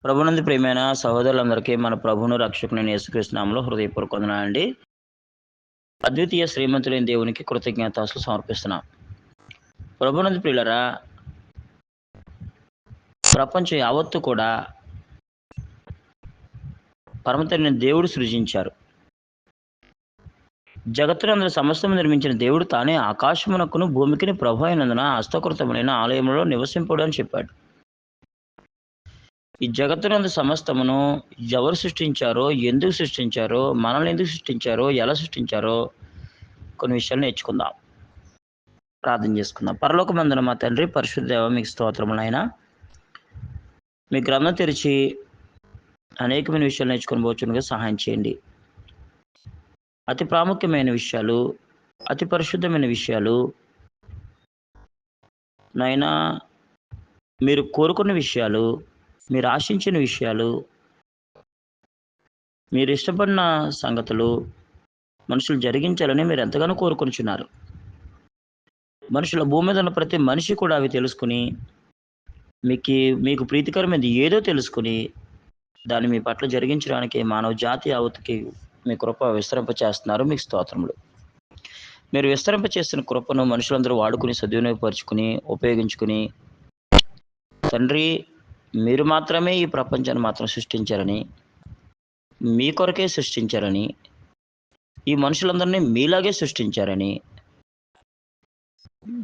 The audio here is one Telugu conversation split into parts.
ప్రభునందు ప్రియమైన సహోదరులందరికీ మన ప్రభువును రక్షకుని యేసుక్రీస్తు నామములో హృదయపూర్వక వందనాలండి. అద్వితీయ శ్రీమంతుడైన దేవునికి కృతజ్ఞతాస్తులు సమర్పిస్తున్నాం. ప్రభునందు ప్రియులారా, ప్రపంచం యావత్తు కూడా పరమతండ్రి దేవుడు సృజించారు. జగత్తునందు సమస్తము నిర్మించిన దేవుడు తానే ఆకాశమునకును భూమికిని ప్రభు అయినందున హస్తకృతమైన ఆలయంలో నివసింపుడు అని చెప్పాడు. ఈ జగత్తునందు సమస్తమును ఎవరు సృష్టించారో, ఎందుకు సృష్టించారో, మనల్ని ఎందుకు సృష్టించారో, ఎలా సృష్టించారో కొన్ని విషయాలు నేర్చుకుందాం. ప్రార్థన చేసుకుందాం. పరలోకమందున మా తండ్రి, పరిశుద్ధ దేవ, మీకు స్తోత్రములు నాయనా. మీ గ్రంథం తెరిచి అనేకమైన విషయాలు నేర్చుకొని పోచునుగా సహాయం చేయండి. అతి ప్రాముఖ్యమైన విషయాలు, అతి పరిశుద్ధమైన విషయాలు నాయనా, మీరు కోరుకున్న విషయాలు, మీరు ఆశించిన విషయాలు, మీరు ఇష్టపడిన సంగతులు మనుషులు జరిగించాలని మీరు ఎంతగానో కోరుకొనుచున్నారు. మనుషుల భూమి మీద ఉన్న ప్రతి మనిషి కూడా అవి తెలుసుకుని మీకు ప్రీతికరమైనది ఏదో తెలుసుకుని దాన్ని మీ పట్ల జరిగించడానికి మానవ జాతి యావత్తుకి మీ కృప విస్తరింప చేస్తున్నారు. మీకు స్తోత్రములు. మీరు విస్తరింప చేస్తున్న కృపను మనుషులందరూ వాడుకుని సద్వినియోగపరుచుకుని ఉపయోగించుకుని, తండ్రి మీరు మాత్రమే ఈ ప్రపంచాన్ని మాత్రం సృష్టించారని, మీ కొరకే సృష్టించారని, ఈ మనుషులందరినీ మీలాగే సృష్టించారని,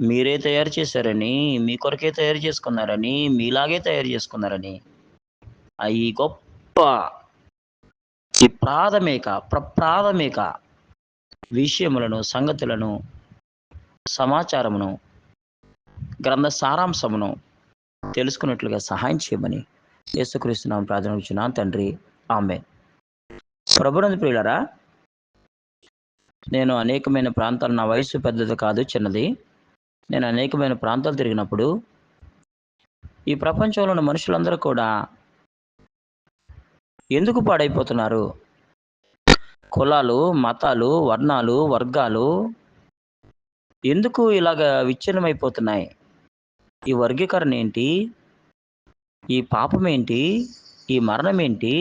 మీరే తయారు చేశారని, మీ కొరకే తయారు చేసుకున్నారని, మీలాగే తయారు చేసుకున్నారని, ఈ గొప్ప ఈ ప్రప్రాథమిక విషయములను, సంగతులను, సమాచారమును, గ్రంథ సారాంశమును తెలుసుకున్నట్లుగా సహాయం చేయమని యేసుక్రీస్తు నామమున ప్రార్థించుచున్నాను తండ్రి. ఆమేన్. ప్రభునందు ప్రియులారా, నేను అనేకమైన ప్రాంతాలు, నా వయసు పెద్దది కాదు, చిన్నది. నేను అనేకమైన ప్రాంతాలు తిరిగినప్పుడు ఈ ప్రపంచంలో ఉన్న మనుషులందరూ కూడా ఎందుకు పాడైపోతున్నారు? కులాలు, మతాలు, వర్ణాలు, వర్గాలు ఎందుకు ఇలాగ విచ్ఛిన్నమైపోతున్నాయి? ఈ వర్గీకరణ ఏంటి? ఈ పాపం ఏంటి? ఈ మరణం ఏంటి?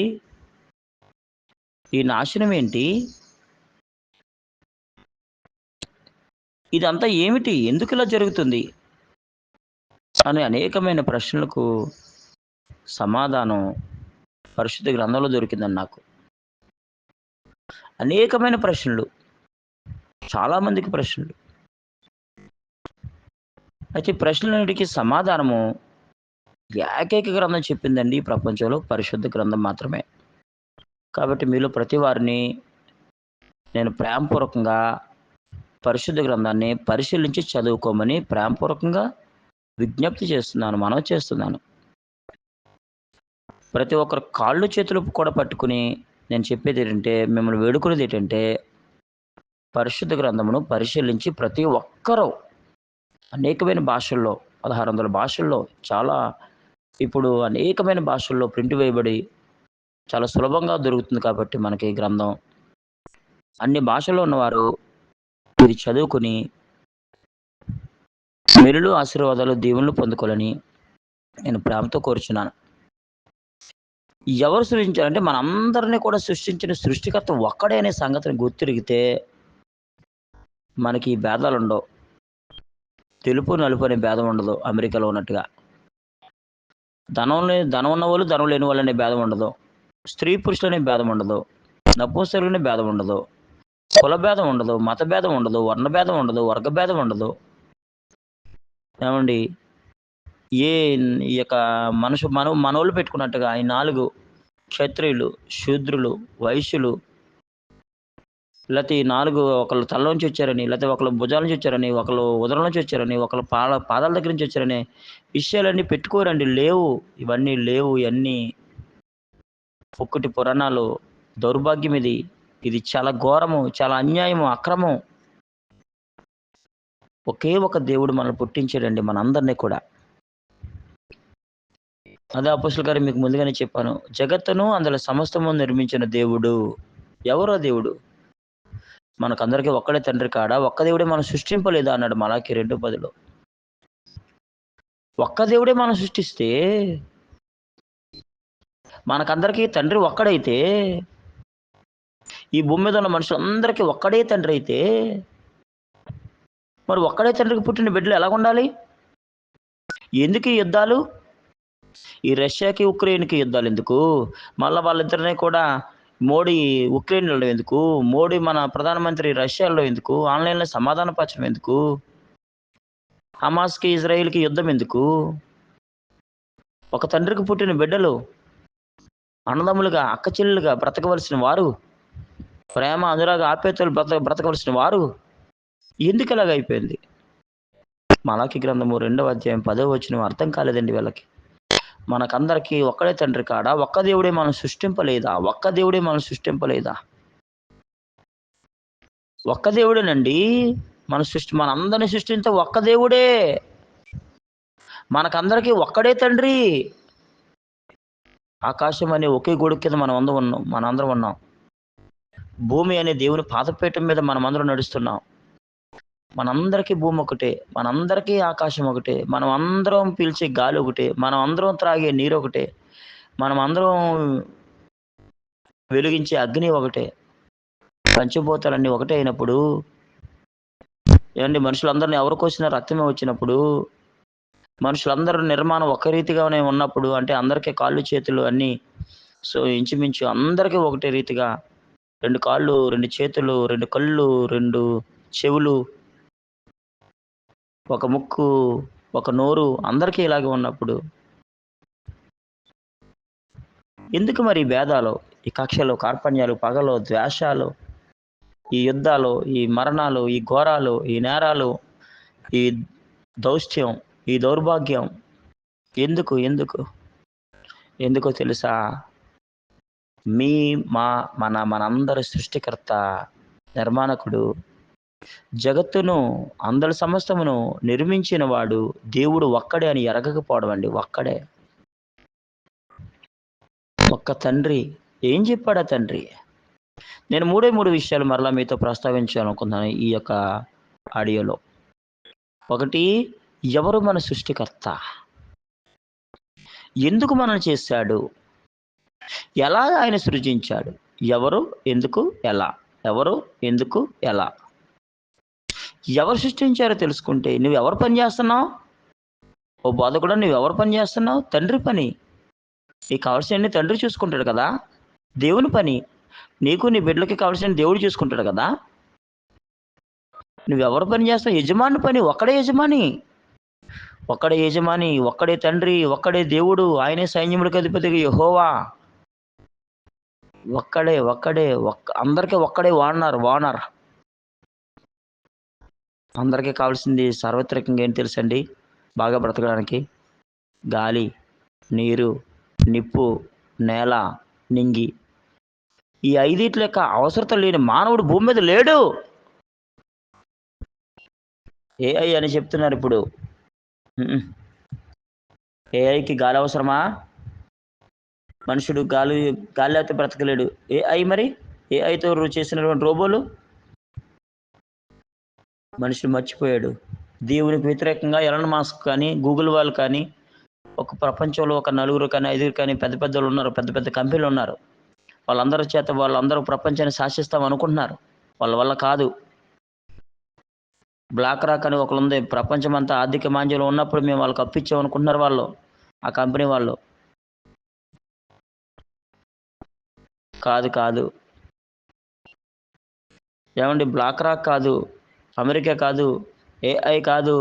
ఈ నాశనం ఏంటి? ఇదంతా ఏమిటి? ఎందుకు ఇలా జరుగుతుంది? అనే అనేకమైన ప్రశ్నలకు సమాధానం పరిశుద్ధ గ్రంథంలో దొరికిందండి నాకు. అనేకమైన ప్రశ్నలు, చాలామందికి ప్రశ్నలు. అయితే ప్రశ్నలన్నిటికీ సమాధానము ఏకైక గ్రంథం చెప్పిందండి. ఈ ప్రపంచంలో పరిశుద్ధ గ్రంథం మాత్రమే. కాబట్టి మీలో ప్రతి వారిని నేను ప్రేమపూర్వకంగా పరిశుద్ధ గ్రంథాన్ని పరిశీలించి చదువుకోమని ప్రేమపూర్వకంగా విజ్ఞప్తి చేస్తున్నాను, మనవి చేస్తున్నాను. ప్రతి ఒక్కరు కాళ్ళు చేతులు కూడా పట్టుకుని నేను చెప్పేది ఏంటంటే, మిమ్మల్ని వేడుకునేది ఏంటంటే, పరిశుద్ధ గ్రంథమును పరిశీలించి ప్రతి ఒక్కరూ అనేకమైన భాషల్లో, 1600 భాషల్లో, చాలా ఇప్పుడు అనేకమైన భాషల్లో ప్రింట్ వేయబడి చాలా సులభంగా దొరుకుతుంది. కాబట్టి మనకి ఈ గ్రంథం అన్ని భాషల్లో ఉన్నవారు ఇది చదువుకుని మేలులు, ఆశీర్వాదాలు, దీవెనలు పొందుకోవాలని నేను ప్రేమతో కోరుచున్నాను. ఎవరు సృష్టించారంటే మనందరినీ కూడా సృష్టించిన సృష్టికర్త ఒక్కడే అనే సంగతిని గుర్తిరిగితే మనకి భేదాలు ఉండవు. తెలుపు నలుపు అనే భేదం ఉండదు అమెరికాలో ఉన్నట్టుగా. ధనం ఉన్న వాళ్ళు, ధనం లేని వాళ్ళు అనే భేదం ఉండదు. స్త్రీ పురుషులు అనే భేదం ఉండదు. నపుంసకులు అనే భేదం ఉండదు. కుల భేదం ఉండదు. మత భేదం ఉండదు. వర్ణ భేదం ఉండదు. వర్గ భేదం ఉండదు. ఏమండి, ఈ యొక్క మనోళ్ళు పెట్టుకున్నట్టుగా ఈ 4 క్షత్రియులు, శూద్రులు, వైశ్యులు, లేకపోతే ఈ 4 ఒకళ్ళు తలలోంచి వచ్చారని, లేకపోతే ఒకళ్ళు భుజాల నుంచి వచ్చారని, ఒకళ్ళు ఉదరం నుంచి వచ్చారని, ఒకళ్ళు పాదాల దగ్గర నుంచి వచ్చారని విషయాలన్నీ పెట్టుకోరండి. లేవు, ఇవన్నీ లేవు. ఇవన్నీ ఒక్కటి పురాణాలు. దౌర్భాగ్యం ఇది. ఇది చాలా ఘోరము, చాలా అన్యాయము, అక్రమం. ఒకే ఒక దేవుడు మనల్ని పుట్టించాడండి, మనందరినీ కూడా. అదే అపోస్తలుల గారు మీకు ముందుగానే చెప్పాను. జగత్తును అందులో సమస్తము నిర్మించిన దేవుడు. ఎవరో దేవుడు? మనకందరికీ ఒక్కడే తండ్రి కాడా? ఒక్క దేవుడే మనం సృష్టింపలేదా అన్నాడు మలాకి 2:10. ఒక్క దేవుడే మనం సృష్టిస్తే మనకందరికీ తండ్రి ఒక్కడైతే, ఈ భూమి మీద ఉన్న మనుషులందరికీ ఒక్కడే తండ్రి అయితే, మరి ఒక్కడే తండ్రికి పుట్టిన బిడ్డలు ఎలాగుండాలి? ఎందుకు ఈ యుద్ధాలు? ఈ రష్యాకి, ఉక్రెయిన్‌కి యుద్ధాలెందుకు? మళ్ళా వాళ్ళిద్దరిని కూడా మోడీ ఉక్రెయిన్‌లో ఎందుకు? మోడీ మన ప్రధానమంత్రి రష్యాలో ఎందుకు? ఆన్‌లైన్‌లో సమాధానపరచడం ఎందుకు? హమాస్‌కి, ఇజ్రాయెల్‌కి యుద్ధం ఎందుకు? ఒక తండ్రికి పుట్టిన బిడ్డలు అన్నదమ్ములుగా, అక్క చెల్లెలుగా బ్రతకవలసిన వారు, ప్రేమ, అనురాగ, ఆప్యాయతలు బ్రతకవలసిన వారు ఎందుకు ఇలాగైపోయింది? మలాకి గ్రంథము 2వ అధ్యాయం 10వ వచనం అర్థం కాలేదండి వీళ్ళకి. మనకందరికీ ఒక్కడే తండ్రి కాడా? ఒక్క దేవుడే మనం సృష్టింపలేదా? ఒక్క దేవుడే మనం సృష్టింపలేదా? ఒక్క దేవుడేనండి. మనందరిని సృష్టించే ఒక్క దేవుడే. మనకందరికీ ఒక్కడే తండ్రి. ఆకాశం అనే ఒకే గొడుగు కింద మనందరం ఉన్నాం. భూమి అనే దేవుని పాదపీఠం మీద మనమందరం నడుస్తున్నాం. మనందరికీ భూమి ఒకటే. మనందరికీ ఆకాశం ఒకటే. మనం అందరం పీల్చే గాలి ఒకటే. మనం అందరం త్రాగే నీరు ఒకటే. మనం అందరం వెలిగించే అగ్ని ఒకటే. పంచభూతాలన్నీ ఒకటే అయినప్పుడు, ఏవండి మనుషులందరిని ఎవరు కోసినా రక్తమే వచ్చినప్పుడు, మనుషులందరూ నిర్మాణం ఒక రీతిగానే ఉన్నప్పుడు, అంటే అందరికీ కాళ్ళు, చేతులు అన్నీ ఇంచుమించు అందరికీ ఒకటే రీతిగా 2 కాళ్ళు, 2 చేతులు, 2 కళ్ళు, 2 చెవులు, ఒక ముక్కు, ఒక నోరు అందరికీ ఇలాగే ఉన్నప్పుడు, ఎందుకు మరి ఈ భేదాలు, ఈ కక్షలు, కార్పణ్యాలు, పగలు, ద్వేషాలు, ఈ యుద్ధాలు, ఈ మరణాలు, ఈ ఘోరాలు, ఈ నేరాలు, ఈ దౌష్ట్యం, ఈ దౌర్భాగ్యం ఎందుకు? ఎందుకో తెలుసా? మనందరి సృష్టికర్త, నిర్మాణకుడు, జగత్తును, అందరి సమస్తమును నిర్మించిన వాడు దేవుడు ఒక్కడే అని ఎరగకపోవడం అండి. ఒక్కడే. ఒక్క తండ్రి. ఏం చెప్పాడా తండ్రి? నేను 3 విషయాలు మరలా మీతో ప్రస్తావించాలనుకున్నాను ఈ యొక్క ఆడియోలో. ఒకటి, ఎవరు మన సృష్టికర్త? ఎందుకు మనల్ని చేశాడు? ఎలా ఆయన సృజించాడు? ఎవరు? ఎందుకు? ఎలా? ఎవరు? ఎందుకు? ఎలా? ఎవరు సృష్టించారో తెలుసుకుంటే నువ్వెవరు పని చేస్తున్నావు? ఓ బోధకుడా, నువ్వెవరు పని చేస్తున్నావు? తండ్రి పని. నీకు కావాల్సినవన్నీ తండ్రి చూసుకుంటాడు కదా! దేవుని పని. నీకు నీ బిడ్డలకి కావాల్సిన దేవుడు చూసుకుంటాడు కదా! నువ్వెవరు పని చేస్తావు? యజమాని పని. ఒక్కడే యజమాని. ఒక్కడే యజమాని, ఒక్కడే తండ్రి, ఒక్కడే దేవుడు. ఆయనే సైన్యములకు అధిపతిగా యెహోవా. అందరికీ ఒక్కడే ఓనర్. అందరికీ కావాల్సింది సార్వత్రికంగా ఏం తెలుసండి? బాగా బ్రతకడానికి గాలి, నీరు, నిప్పు, నేల, నింగి. ఈ 5 యొక్క అవసరత లేని మానవుడు భూమి మీద లేడు. ఏఐ అని చెప్తున్నారు ఇప్పుడు. ఏఐకి గాలి అవసరమా? మనుషుడు గాలి లేకపోతే బ్రతకలేడు. ఏఐ మరి? ఏఐతో చేసినటువంటి రోబోలు మనుషుడు మర్చిపోయాడు. దేవునికి వ్యతిరేకంగా ఎలాన్ మస్క్ కానీ, గూగుల్ వాళ్ళు కానీ, ఒక ప్రపంచంలో ఒక 4 కానీ, 5 కానీ పెద్దోళ్ళు ఉన్నారు. పెద్ద కంపెనీలు ఉన్నారు. వాళ్ళందరూ ప్రపంచాన్ని శాసిస్తాం అనుకుంటున్నారు. వాళ్ళ వల్ల కాదు. బ్లాక్ రాక్ అని ఒకళ్ళుంది. ప్రపంచమంతా ఆర్థిక మాంద్యంలో ఉన్నప్పుడు మేము వాళ్ళకి అప్పిచ్చాం అనుకుంటున్నారు వాళ్ళు. ఆ కంపెనీ వాళ్ళు. కాదు. ఏమండి, బ్లాక్ రాక్ కాదు, అమెరికా కాదు, ఏఐ కాదు,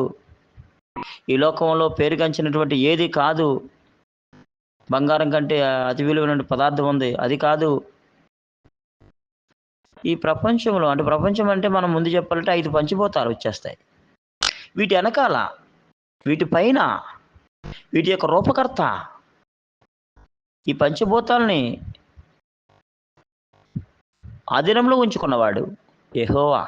ఈ లోకంలో పేరుగాంచినటువంటి ఏది కాదు. బంగారం కంటే అతి విలువైన పదార్థం ఉంది, అది కాదు. ఈ ప్రపంచంలో, అంటే ప్రపంచం అంటే మనం ముందు చెప్పాలంటే 5 పంచభూతాలు వచ్చేస్తాయి. వీటి వెనకాల, వీటి పైన, వీటి యొక్క రూపకర్త, ఈ పంచభూతాలని ఆధీనంలో ఉంచుకున్నవాడు యెహోవా.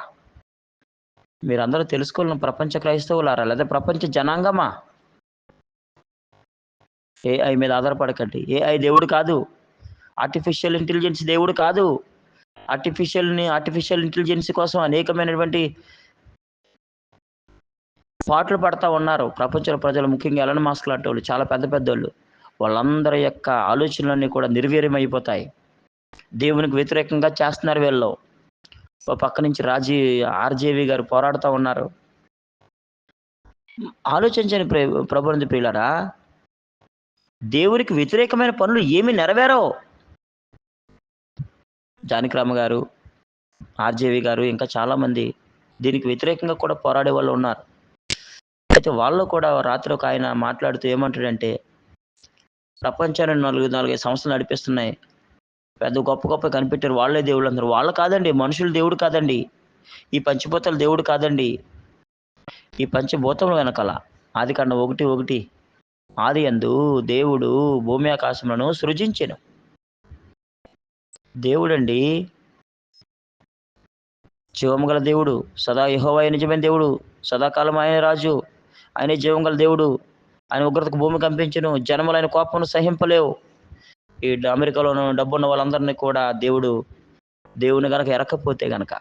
మీరందరూ తెలుసుకోవాలని ప్రపంచ క్రైస్తవులారా, లేదా ప్రపంచ జనాంగమా? ఏఐ మీద ఆధారపడకండి. ఏఐ దేవుడు కాదు. ఆర్టిఫిషియల్ ఇంటెలిజెన్స్ దేవుడు కాదు. ఆర్టిఫిషియల్ ఇంటెలిజెన్స్ కోసం అనేకమైనటువంటి పాటలు పడతా ఉన్నారు ప్రపంచ ప్రజలు, ముఖ్యంగా ఎలాన్ మస్క్ లాంటి వాళ్ళు, చాలా పెద్దోళ్ళు. వాళ్ళందరి యొక్క ఆలోచనలన్నీ కూడా నిర్వీర్యమైపోతాయి. దేవునికి వ్యతిరేకంగా చేస్తున్నారు వీళ్ళు. ఓ పక్క నుంచి ఆర్‌జేవి గారు పోరాడుతా ఉన్నారు. ఆలోచించండి ప్రభునందు ప్రియులారా. దేవునికి వ్యతిరేకమైన పనులు ఏమి నెరవేరవు. జానకిరామ గారు, ఆర్‌జేవి గారు ఇంకా చాలామంది దీనికి వ్యతిరేకంగా కూడా పోరాడే వాళ్ళు ఉన్నారు. అయితే వాళ్ళు కూడా రాత్రి ఒక ఆయన మాట్లాడుతూ ఏమంటాడంటే, ప్రపంచాన్ని 4, 5 సంవత్సరాలు నడిపిస్తున్నాయి. పెద్ద గొప్ప గొప్ప కనిపెట్టారు. వాళ్ళే దేవుళ్ళందరూ. వాళ్ళు కాదండి. మనుషులు దేవుడు కాదండి. ఈ పంచభూతాలు దేవుడు కాదండి. ఈ పంచభూతముల వెనకాల ఆదికాండం 1:1 ఆదియందు దేవుడు భూమి ఆకాశములను సృజించెను. దేవుడండి. జీవము గల దేవుడు. సదా యెహోవా నిజమైన దేవుడు. సదాకాలం ఆయన రాజు. ఆయనే జీవం గల దేవుడు. ఆయన ఉగ్రతకు భూమి కంపించెను. జనములైన కోపమును సహింపలేవు. ఈ అమెరికాలోను డబ్బున్న వాళ్ళందరినీ కూడా దేవుని గనక ఎరక్కపోతే గనక,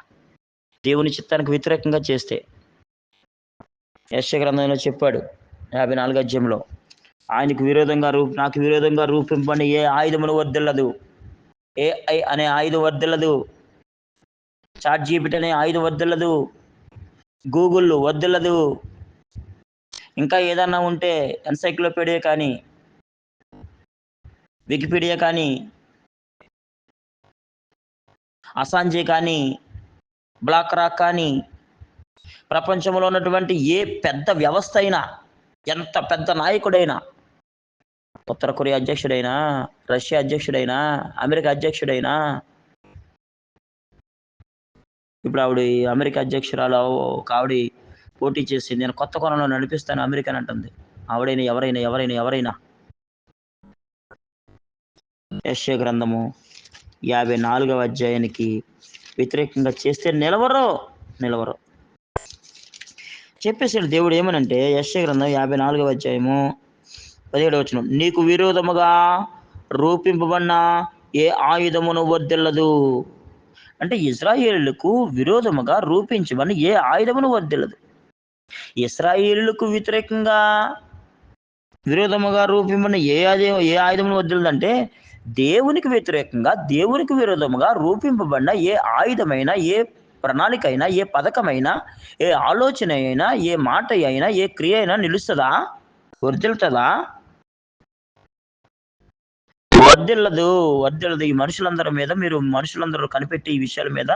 దేవుని చిత్తానికి వ్యతిరేకంగా చేస్తే, యెషయా గ్రంథంలో చెప్పాడు 54 అధ్యాయంలో, నాకు విరోధంగా రూపింపబడిన ఏ ఆయుధమును వర్ధిల్లదు. ఏఐ అనే ఆయుధం వర్ధిల్లదు. చాట్ జీపీటీ అనే ఆయుధం వర్ధిల్లదు. గూగుల్ వర్ధిల్లదు. ఇంకా ఏదన్నా ఉంటే ఎన్సైక్లోపీడియా కానీ, వికీపీడియా కానీ, అసాంజే కానీ, బ్లాక్ రాక్ కానీ, ప్రపంచంలో ఉన్నటువంటి ఏ పెద్ద వ్యవస్థ అయినా, ఎంత పెద్ద నాయకుడైనా, ఉత్తర కొరియా అధ్యక్షుడైనా, రష్యా అధ్యక్షుడైనా, అమెరికా అధ్యక్షుడైనా, ఇప్పుడు అమెరికా అధ్యక్షురాలు ఒక ఆవిడ పోటీ చేసి నేను కొత్త కోణంలో నడిపిస్తాను అమెరికాని అంటుంది. ఎవరైనా యెషయా గ్రంథము 54వ అధ్యాయానికి వ్యతిరేకంగా చేస్తే నిలవరు. చెప్పేసాడు దేవుడు ఏమనంటే, యెషయా గ్రంథం 54వ అధ్యాయము 17వ వచనం, నీకు విరోధముగా రూపింపబడిన ఏ ఆయుధమును వర్ధిల్లదు. అంటే ఇశ్రాయేలులకు విరోధముగా రూపించబడిన ఏ ఆయుధమును వర్ధిల్లదు. ఇశ్రాయేలులకు విరోధముగా రూపింపబడిన ఏ ఆయుధమును వర్ధిల్లదంటే, దేవునికి వ్యతిరేకంగా, దేవునికి విరోధముగా రూపింపబడిన ఏ ఆయుధమైనా, ఏ ప్రణాళిక అయినా, ఏ పథకమైనా, ఏ ఆలోచన అయినా, ఏ మాట అయినా, ఏ క్రియ అయినా నిలుస్తుందా? వర్ధిల్లుతుందా? వర్ధిల్లదు. ఈ మనుషులందరూ కనిపెట్టి ఈ విషయాల మీద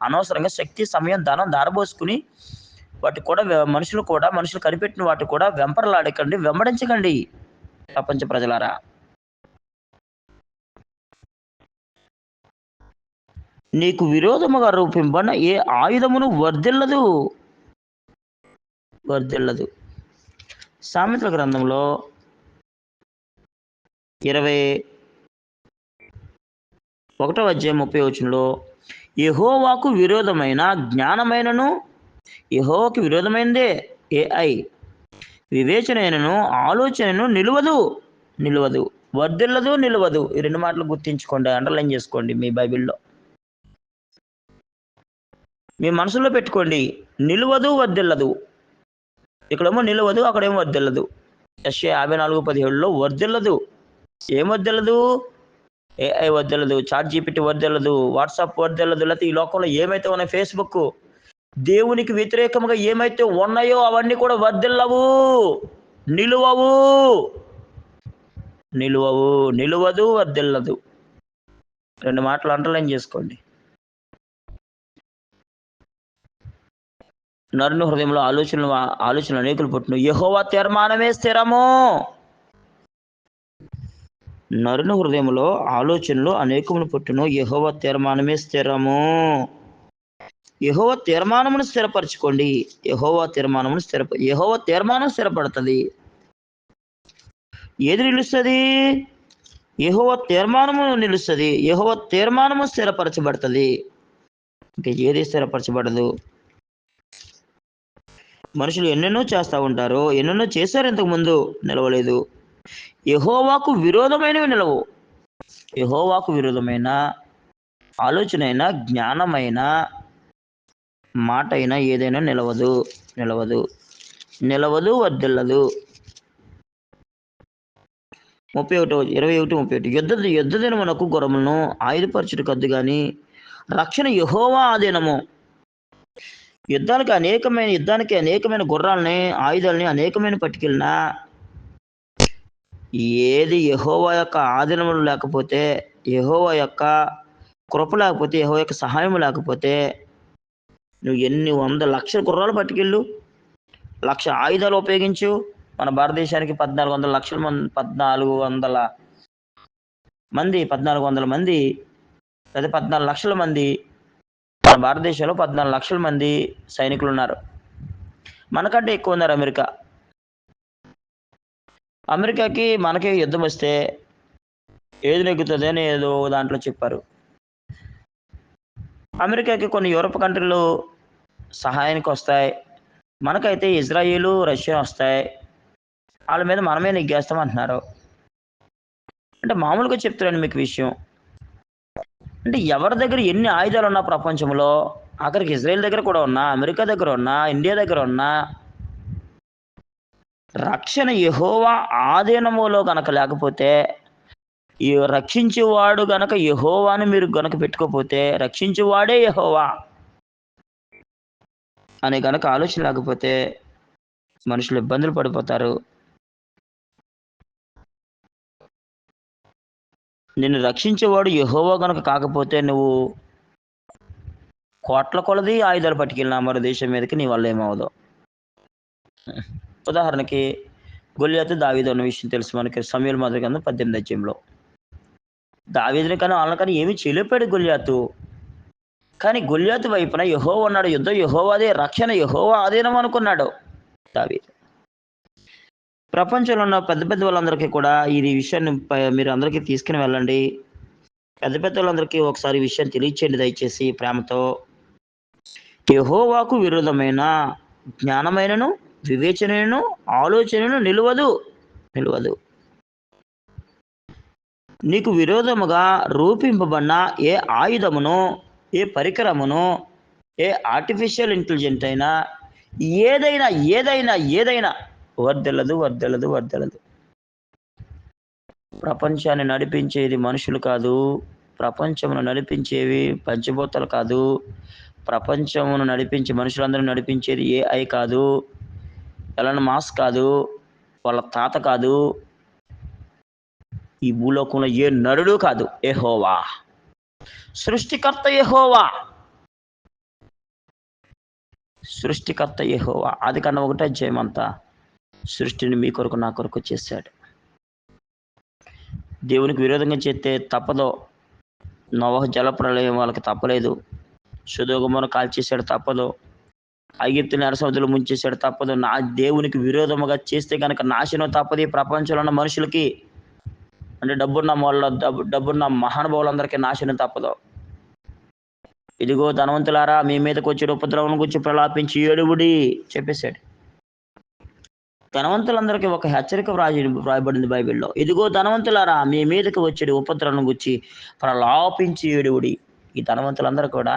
అనవసరంగా శక్తి, సమయం, ధనం దారబోసుకుని మనుషులు కనిపెట్టిన వాటి కూడా వెంపర్లాడకండి, వెంబడించకండి ప్రపంచ ప్రజలారా. నీకు విరోధముగా రూపింపబడిన ఏ ఆయుధమును వర్ధిల్లదు. సామెతల గ్రంథంలో 21వ అధ్యాయం 30వ వచనంలో, యెహోవాకు విరోధమైన జ్ఞానమైనను, యెహోవాకు విరోధమైనదే ఏఐ వివేచనైనను, ఆలోచనను నిలువదు. వర్ధిల్లదు. ఈ 2 మాటలు గుర్తించుకోండి, అండర్లైన్ చేసుకోండి మీ బైబిల్లో, మీ మనసులో పెట్టుకోండి. నిలువదు, వర్ధిల్లదు. ఇక్కడేమో నిలవదు, అక్కడేమో వర్ధిల్లదు. యెషయా 54:17లో వర్ధిల్లదు. ఏం వర్ధిల్లదు? ఏఐ వర్ధిల్లదు, చాట్ జీపీటీ వర్ధిల్లదు, వాట్సాప్ వర్ధిల్లదు. లేకపోతే ఈ లోకంలో ఏమైతే ఉన్నాయి, ఫేస్బుక్, దేవునికి వ్యతిరేకంగా ఏమైతే ఉన్నాయో అవన్నీ కూడా వర్ధిల్లవు, నిలువదు, వర్ధిల్లదు. 2 మాటలు అండర్లైన్ చేసుకోండి. నరుని హృదయంలో ఆలోచనలు అనేకులు పుట్టును, యెహోవా తీర్మానమే స్థిరము. నరుని హృదయంలో ఆలోచనలు అనేకములు పుట్టును, యెహోవా తీర్మానమే స్థిరము. యెహోవా తీర్మానమును స్థిరపరచుకోండి. యెహోవా తీర్మానం స్థిరపడుతుంది. ఏది నిలుస్తుంది? యెహోవా తీర్మానము నిలుస్తుంది. యెహోవా తీర్మానము స్థిరపరచబడుతుంది. ఇంకా ఏది స్థిరపరచబడదు. మనుషులు ఎన్నెన్నో చేస్తూ ఉంటారు, ఎన్నెన్నో చేశారు, ఇంతకుముందు నిలవలేదు. యెహోవాకు విరోధమైనవి నిలవు. యెహోవాకు విరోధమైన ఆలోచన అయినా, జ్ఞానమైన మాట అయినా ఏదైనా నిలవదు, వర్ధిల్లదు. 31 21, 31 యుద్ధ దినమునకు గుర్రములను ఆయుధపరచుటకద్దు గాని రక్షణ యెహోవా ఆధీనము. యుద్ధానికి అనేకమైన గుర్రాలని, ఆయుధాలని అనేకమైన పట్టుకెళ్ళినా ఏది యెహోవా యొక్క ఆధీనంలో లేకపోతే, యెహోవా యొక్క కృప లేకపోతే, యెహోవా యొక్క సహాయం లేకపోతే, నువ్వు ఎన్ని లక్షల గుర్రాలు పట్టుకెళ్ళు, 1,00,000 ఆయుధాలు ఉపయోగించు. మన భారతదేశానికి 1,400 లక్షల మంది, 1,400 మంది లేదా 14 లక్షల మంది, మన భారతదేశంలో 14 లక్షల మంది సైనికులున్నారు. మనకంటే ఎక్కువ ఉన్నారు అమెరికా. అమెరికాకి మనకి యుద్ధం వస్తే ఏది నెగ్గుతుంది అని ఏదో దాంట్లో చెప్పారు. అమెరికాకి కొన్ని యూరప్ కంట్రీలు సహాయానికి వస్తాయి. మనకైతే ఇజ్రాయేలు, రష్యా వస్తాయి. వాళ్ళ మీద మనమే నెగ్గేస్తాం అంటున్నారు. అంటే మామూలుగా చెప్తున్నాను మీకు విషయం. అంటే ఎవరి దగ్గర ఎన్ని ఆయుధాలు ఉన్నా ప్రపంచంలో, ఆఖరికి ఇజ్రాయెల్ దగ్గర కూడా ఉన్నా, అమెరికా దగ్గర ఉన్నా, ఇండియా దగ్గర ఉన్నా, రక్షణ యెహోవా ఆధీనములో గనక లేకపోతే, ఈ రక్షించేవాడు గనక యెహోవాని మీరు గనక పెట్టుకోకపోతే, రక్షించేవాడే యెహోవా అనే గనక ఆలోచన లేకపోతే మనుషులు ఇబ్బందులు పడిపోతారు. నిన్ను రక్షించేవాడు యెహోవా గనక కాకపోతే నువ్వు కోట్ల కొలది ఆయుధాలు పట్టుకెళ్ళినా మరో దేశం మీదకి నీ వల్ల ఏమవ్వదు. ఉదాహరణకి గొల్లియాతు, దావీదు అన్న విషయం తెలుసు మనకి. సమూయేలు మొదటి గ్రంథం 18 అధ్యాయంలో. దావీదుని కన్నా వాళ్ళని కన్నా ఏమీ చేయలేకపోయాడు గొల్లియాతు. కానీ గొల్లియాతు వైపున యెహోవా ఉన్నాడు. యుద్ధం యెహోవాదే, రక్షణ యెహోవా ఆధీనం అనుకున్నాడు దావీదు. ప్రపంచంలో ఉన్న పెద్ద పెద్ద వాళ్ళందరికీ కూడా ఈ విషయాన్ని మీరు అందరికీ తీసుకుని వెళ్ళండి. పెద్ద పెద్ద వాళ్ళందరికీ ఒకసారి ఈ విషయాన్ని తెలియచేయండి దయచేసి ప్రేమతో. యెహోవాకు విరోధమైన జ్ఞానమైనను, వివేచనను, ఆలోచనను నిలువదు. నీకు విరోధముగా రూపింపబడిన ఏ ఆయుధమును, ఏ పరికరమును, ఏ ఆర్టిఫిషియల్ ఇంటెలిజెంట్ అయినా, ఏదైనా వర్ధిల్లదు. ప్రపంచాన్ని నడిపించేది మనుషులు కాదు. ప్రపంచమును నడిపించేవి పంచభూతాలు కాదు. ప్రపంచమును నడిపించి మనుషులందరూ నడిపించేది ఏఐ కాదు. ఎలాన్ మస్క్ కాదు. వాళ్ళ తాత కాదు. ఈ భూలోకంలో ఏ నరుడు కాదు. యెహోవా సృష్టికర్త, యెహోవా ఆదికాండం 1 అధ్యాయం అంతా సృష్టిని మీ కొరకు నా కొరకు చేశాడు. దేవునికి విరోధంగా చేస్తే తప్పదు. నోవహు జలప్రళయం వాళ్ళకి తప్పలేదు. సొదొమ గొమొర్రా కాల్చేశాడు తప్పదు. ఐగుప్తుని ఎర్ర సముద్రంలో ముంచేశాడు తప్పదు. నా దేవునికి విరోధముగా చేస్తే కనుక నాశనం తప్పదు ఈ ప్రపంచంలో ఉన్న మనుషులకి. అంటే డబ్బున్న మహానుభావులందరికీ నాశనం తప్పదు. ఇదిగో ధనవంతులారా, మీ మీదకి వచ్చే ఉపద్రవం గురించి ప్రలాపించి ఏడువుడి చెప్పేశాడు. ధనవంతులందరికీ ఒక హెచ్చరిక వ్రాయబడింది బైబిల్లో. ఇదిగో ధనవంతులారా, మీ మీదకి వచ్చే ఉపద్రవం గురించి ప్రలాపించి ఏడువుడి. ఈ ధనవంతులందరూ కూడా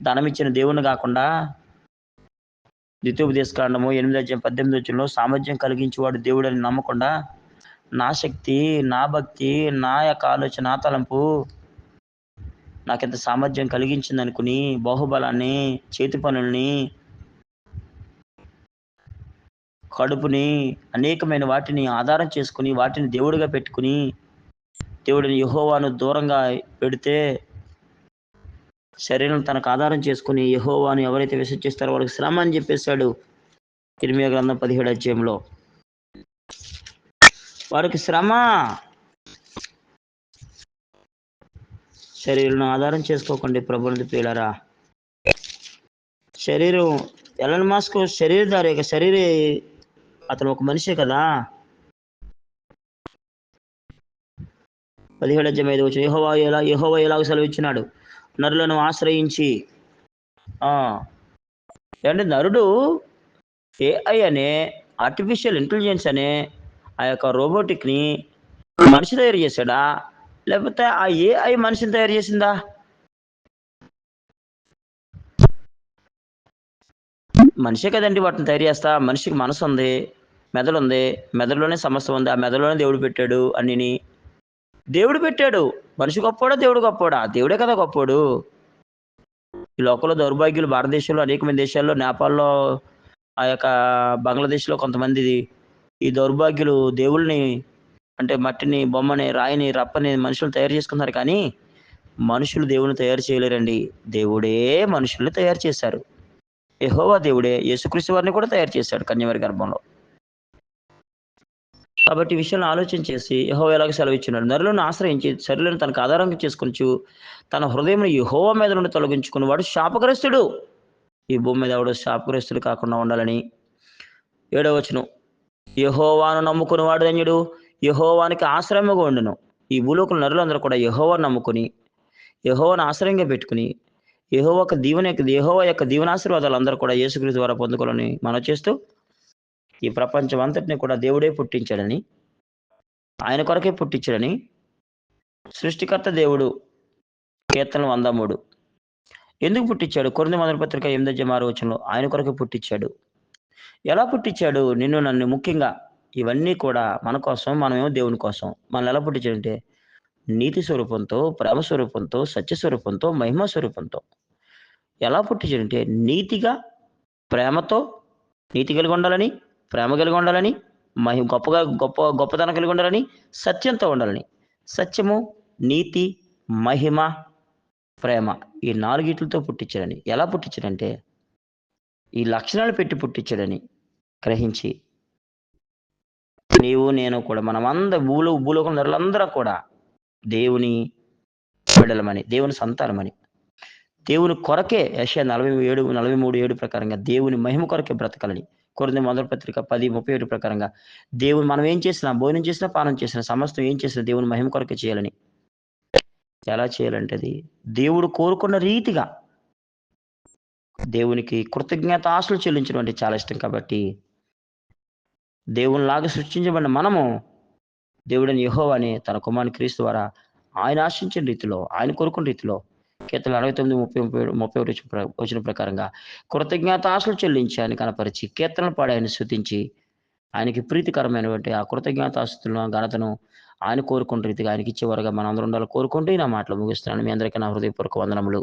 ధనమిచ్చిన దేవుని కాకుండా ద్వితీయోపదేశకాండము 8:18 సామర్థ్యం కలిగించేవాడు దేవుడని నమ్మకుండా, నా శక్తి, నా భక్తి, నా యొక్క ఆలోచన, నా తలంపు నాకెంత సామర్థ్యం కలిగించింది అనుకుని బాహుబలాన్ని, చేతి పనుల్ని, కడుపుని, అనేకమైన వాటిని ఆధారం చేసుకుని వాటిని దేవుడిగా పెట్టుకుని దేవుడిని యెహోవాను దూరంగా పెడితే, శరీరం తనకు ఆధారం చేసుకుని యెహోవాను ఎవరైతే విసర్జిస్తారో వాళ్ళకి శ్రమ అని చెప్పేశాడు ఇర్మీయా గ్రంథం 17 అధ్యాయంలో. వారికి శ్రమ. శరీరం ఆధారం చేసుకోకండి ప్రభువుని ప్రియులారా. శరీరం ఎలాన్ మస్క్ శరీరే అతను ఒక మనిషే కదా. 17:5 యెహోవా ఎలాగ సెలవిచ్చినాడు, నరులను ఆశ్రయించి. అంటే నరుడు ఏఐ అనే ఆర్టిఫిషియల్ ఇంటెలిజెన్స్ అనే ఆ యొక్క రోబోటిక్ని మనిషి తయారు చేశాడా, లేకపోతే ఆ ఏఐ మనిషిని తయారు చేసిందా? మనిషే కదండి వాటిని తయారు చేస్తా. మనిషికి మనసు ఉంది, మెదడుంది. మెదడులోనే సమస్తం ఉంది. ఆ మెదడులోనే దేవుడు పెట్టాడు అన్నిని. దేవుడు పెట్టాడు. మనిషి గొప్పోడా? దేవుడు గొప్పోడా? దేవుడే కదా గొప్పోడు. ఈ లోకంలో దౌర్భాగ్యులు భారతదేశంలో అనేకమైన దేశాల్లో నేపాల్‌లో ఆ యొక్క బంగ్లాదేశ్‌లో కొంతమంది ఈ దౌర్భాగ్యులు దేవుళ్ళని అంటే మట్టిని, బొమ్మని, రాయిని, రప్పని మనుషులు తయారు చేసుకున్నారు కానీ, మనుషులు దేవుడిని తయారు చేయలేరండి. దేవుడే మనుషుల్ని తయారు చేశారు. యెహోవా దేవుడే యేసుక్రీస్తు వారిని కూడా తయారు చేశాడు కన్యమరి గర్భంలో. కాబట్టి ఈ విషయాలను ఆలోచన చేసి యెహోవా ఎలాగ సెలవిచ్చున్నాడు. నరులను ఆశ్రయించి శరీరాన్ని తనకు ఆధారంగా చేసుకొనుచు, తన హృదయమును యెహోవా మీద నుండి తొలగించుకున్నవాడు శాపగ్రస్తుడు. ఈ భూమి మీద ఎవడు శాపగ్రస్తుడు కాకుండా ఉండాలని. 7వ వచనం. యెహోవాను నమ్ముకునివాడు ధన్యుడు. యెహోవానికి ఆశ్రయముగా ఉండును. ఈ భూలోకంలో నరులందరూ కూడా యెహోవాను నమ్ముకొని, యెహోవాను ఆశ్రయంగా పెట్టుకొని, యెహోవా యొక్క దీవెనాశీర్వాదాలు అందరూ కూడా యేసుక్రీస్తు ద్వారా పొందుకోవాలని మనవి చేస్తూ, ఈ ప్రపంచం అంతటిని కూడా దేవుడే పుట్టించాడని, ఆయన కొరకే పుట్టించాడని, సృష్టికర్త దేవుడు కీర్తనలు 103 ఎందుకు పుట్టించాడు? కొరింథీ మొదటి పత్రిక 8:6 వచనంలో ఆయన కొరకే పుట్టించాడు. ఎలా పుట్టించాడు? నిన్ను నన్ను ముఖ్యంగా ఇవన్నీ కూడా మన కోసం, మనమేమో దేవుని కోసం. మనల్ని ఎలా పుట్టించాడంటే నీతి స్వరూపంతో, ప్రేమ స్వరూపంతో, సత్య స్వరూపంతో, మహిమ స్వరూపంతో. ఎలా పుట్టించాడంటే నీతిగా, ప్రేమతో, నీతి కలిగి ఉండాలని, ప్రేమ కలిగి ఉండాలని, గొప్పతనం కలిగి ఉండాలని, సత్యంతో ఉండాలని. సత్యము, నీతి, మహిమ, ప్రేమ ఈ 4 పుట్టించాడని. ఎలా పుట్టించాడంటే ఈ లక్షణాలు పెట్టి పుట్టించాడని గ్రహించి నీవు నేను కూడా భూలోకం నరులందరం కూడా దేవుని బిడ్డలమని, దేవుని సంతానమని, దేవుని కొరకే యెషయా 43:7 ప్రకారంగా దేవుని మహిమ కొరకే బ్రతకాలని. కొరింథీ మొదటి పత్రిక 10:31 ప్రకారంగా మనం ఏం చేసినా, భోజనం చేసినా, పానం చేసినా, సమస్తం ఏం చేసినా దేవుని మహిమ కొరకే చేయాలని. ఎలా చేయాలంటే అది దేవుడు కోరుకున్న రీతిగా దేవునికి కృతజ్ఞతాస్తులు చెల్లించడం అంటే చాలా ఇష్టం కాబట్టి, దేవునిలాగా సృష్టించబడిన మనము దేవుడైన యెహోవాని తన కుమారుని క్రీస్తు ద్వారా ఆయన ఆశించిన రీతిలో, ఆయన కోరుకున్న రీతిలో కీర్తనలు 69, 31 వచనం ప్రకారంగా కృతజ్ఞతాస్తులు చెల్లించి ఆయన కనపరిచి, కీర్తనలు పాడి ఆయన స్తుతించి, ఆయనకి ప్రీతికరమైనటువంటి ఆ కృతజ్ఞతాస్తులను, ఘనతను ఆయన కోరుకున్న రీతిగా ఆయనకిచ్చేవారుగా మనందరం ఉండాలని కోరుకుంటూ నా మాటలు ముగిస్తున్నాను. మీ అందరికీ నా హృదయపూర్వక వందనములు.